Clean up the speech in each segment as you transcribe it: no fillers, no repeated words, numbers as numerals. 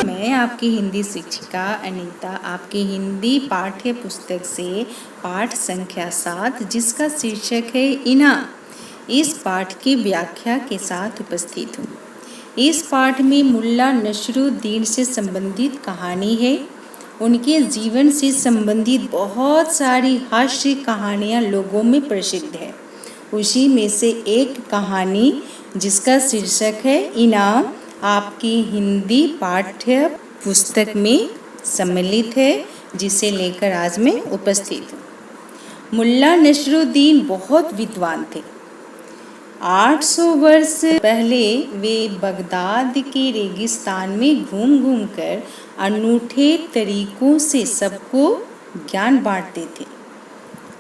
मैं आपकी हिंदी शिक्षिका अनीता आपकी हिंदी पाठ्य पुस्तक से पाठ संख्या 7 जिसका शीर्षक है इनाम, इस पाठ की व्याख्या के साथ उपस्थित हूँ। इस पाठ में मुल्ला नसरुद्दीन से संबंधित कहानी है। उनके जीवन से संबंधित बहुत सारी हास्य कहानियाँ लोगों में प्रसिद्ध है। उसी में से एक कहानी जिसका शीर्षक है इनाम आपकी हिंदी पाठ्य पुस्तक में सम्मिलित है, जिसे लेकर आज मैं उपस्थित हूँ। मुल्ला नसरुद्दीन बहुत विद्वान थे। 800 वर्ष पहले वे बगदाद के रेगिस्तान में घूम घूम कर अनूठे तरीकों से सबको ज्ञान बांटते थे।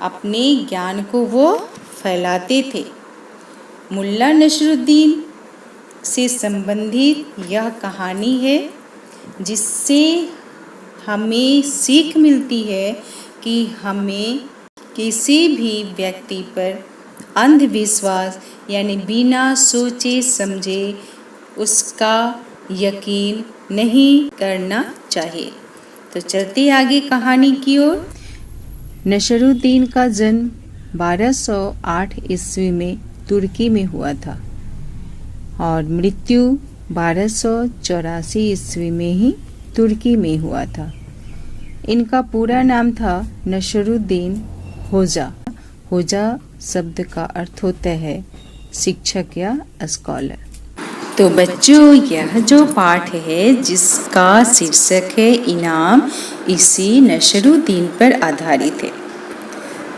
अपने ज्ञान को वो फैलाते थे। मुल्ला नसरुद्दीन से संबंधित यह कहानी है जिससे हमें सीख मिलती है कि हमें किसी भी व्यक्ति पर अंधविश्वास यानी बिना सोचे समझे उसका यकीन नहीं करना चाहिए। तो चलते आगे कहानी की ओर। नसरुद्दीन का जन्म 1208 ईस्वी में तुर्की में हुआ था और मृत्यु 1284 ईस्वी में ही तुर्की में हुआ था। इनका पूरा नाम था नसरुद्दीन होजा। होजा शब्द का अर्थ होता है शिक्षक या स्कॉलर। तो बच्चों, यह जो पाठ है जिसका शीर्षक है इनाम, इसी नसरुद्दीन पर आधारित है।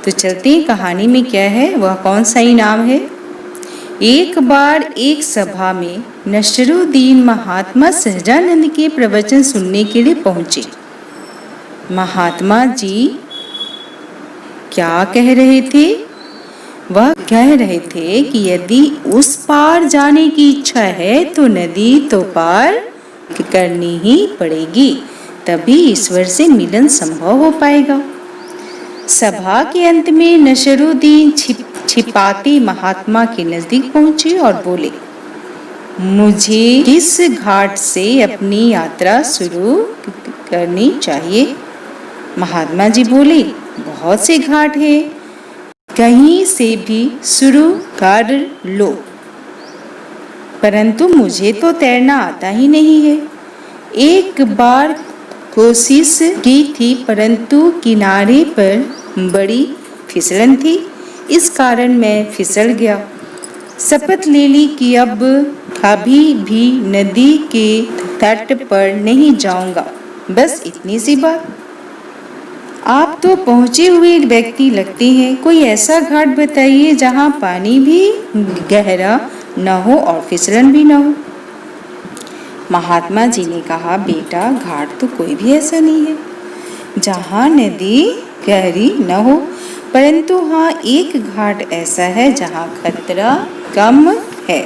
तो चलते हैं कहानी में क्या है, वह कौन सा इनाम है। एक बार एक सभा में नसरुद्दीन महात्मा सहजानंद के प्रवचन सुनने के लिए पहुंचे। महात्मा जी क्या कह रहे थे? वह कह रहे थे कि यदि उस पार जाने की इच्छा है तो नदी तो पार करनी ही पड़ेगी, तभी ईश्वर से मिलन संभव हो पाएगा। सभा के अंत में नसरुद्दीन छिपाते महात्मा के नजदीक पहुंचे और बोले, मुझे किस घाट से अपनी यात्रा शुरू करनी चाहिए? महात्मा जी बोले, बहुत से घाट है, कहीं से भी शुरू कर लो, परंतु मुझे तो तैरना आता ही नहीं है। एक बार कोशिश की थी परंतु किनारे पर बड़ी फिसलन थी, इस कारण मैं फिसल गया। शपथ ले ली कि अब कभी भी नदी के तट पर नहीं जाऊंगा। बस इतनी सी बात। आप तो पहुंचे हुए व्यक्ति लगते हैं, कोई ऐसा घाट बताइए जहां पानी भी गहरा न हो और फिसलन भी न हो। महात्मा जी ने कहा, बेटा घाट तो कोई भी ऐसा नहीं है जहां नदी गहरी न हो, परंतु हाँ एक घाट ऐसा है जहां खतरा कम है।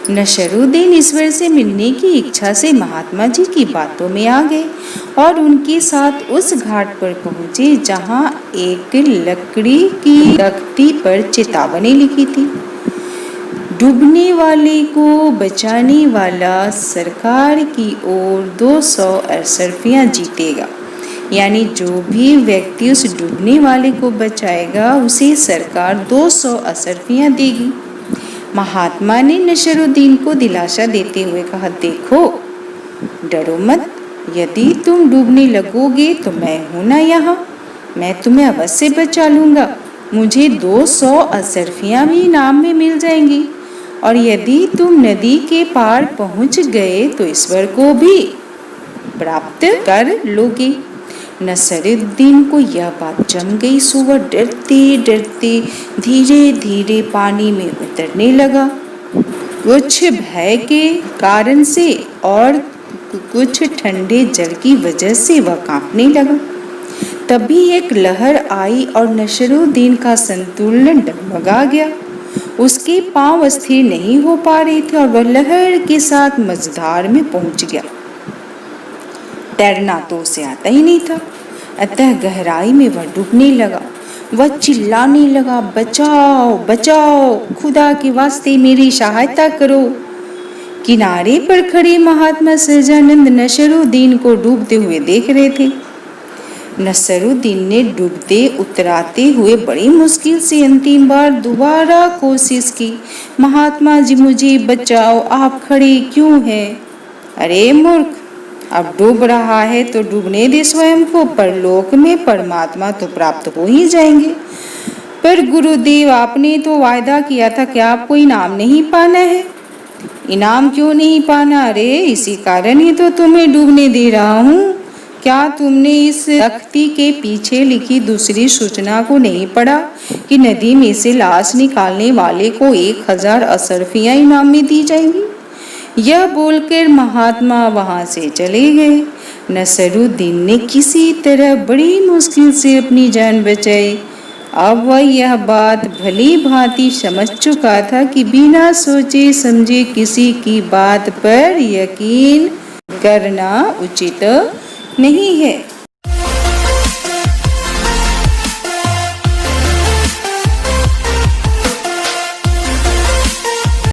नसरुद्दीन ईश्वर से मिलने की इच्छा से महात्मा जी की बातों में आ गए और उनके साथ उस घाट पर पहुंचे जहां एक लकड़ी की तख्ती पर चेतावनी लिखी थी, डूबने वाले को बचाने वाला सरकार की ओर 200 अशर्फियां जीतेगा। यानी जो भी व्यक्ति उस डूबने वाले को बचाएगा उसे सरकार 200 अशर्फियां देगी। महात्मा ने नसरुद्दीन को दिलासा देते हुए कहा, देखो डरो मत, यदि तुम डूबने लगोगे तो मैं हूं ना यहाँ, मैं तुम्हें अवश्य बचा लूंगा। मुझे 200 अशर्फियां भी इनाम में मिल जाएंगी और यदि तुम नदी के पार पहुंच गए तो ईश्वर को भी प्राप्त कर लोगे। नसरुद्दीन को यह बात जम गई, सो वह डरते डरते धीरे धीरे पानी में उतरने लगा, कुछ भय के कारण से और कुछ ठंडे जल की वजह से वह कांपने लगा। तभी एक लहर आई और नसरुद्दीन का संतुलन डगमगा गया। उसके पांव स्थिर नहीं हो पा रहे थे और वह लहर के साथ मझधार में पहुंच गया। तैरना तो उसे आता ही नहीं था, अतः गहराई में वह डूबने लगा। वह चिल्लाने लगा, बचाओ बचाओ, खुदा के वास्ते मेरी सहायता करो। किनारे पर खड़े महात्मा सहजानंद नसरुद्दीन को डूबते हुए देख रहे थे। नसरुद्दीन ने डूबते उतराते हुए बड़ी मुश्किल से अंतिम बार दोबारा कोशिश की। महात्मा जी मुझे बचाओ, आप खड़े क्यों हैं? अरे मूर्ख, अब डूब रहा है तो डूबने दे स्वयं को, परलोक में परमात्मा तो प्राप्त हो ही जाएंगे। पर गुरुदेव, आपने तो वायदा किया था कि आपको इनाम नहीं पाना है। इनाम क्यों नहीं पाना? अरे इसी कारण ही तो तुम्हें डूबने दे रहा हूँ। क्या तुमने इस तख्ती के पीछे लिखी दूसरी सूचना को नहीं पढ़ा कि नदी में से लाश निकालने वाले को 1000 अशर्फियाँ इनाम में दी जाएंगी? यह बोलकर महात्मा वहां से चले गए। नसरुद्दीन ने किसी तरह बड़ी मुश्किल से अपनी जान बचाई। अब वह यह बात भली भांति समझ चुका था कि बिना सोचे समझे किसी की बात पर यकीन करना उचित नहीं है।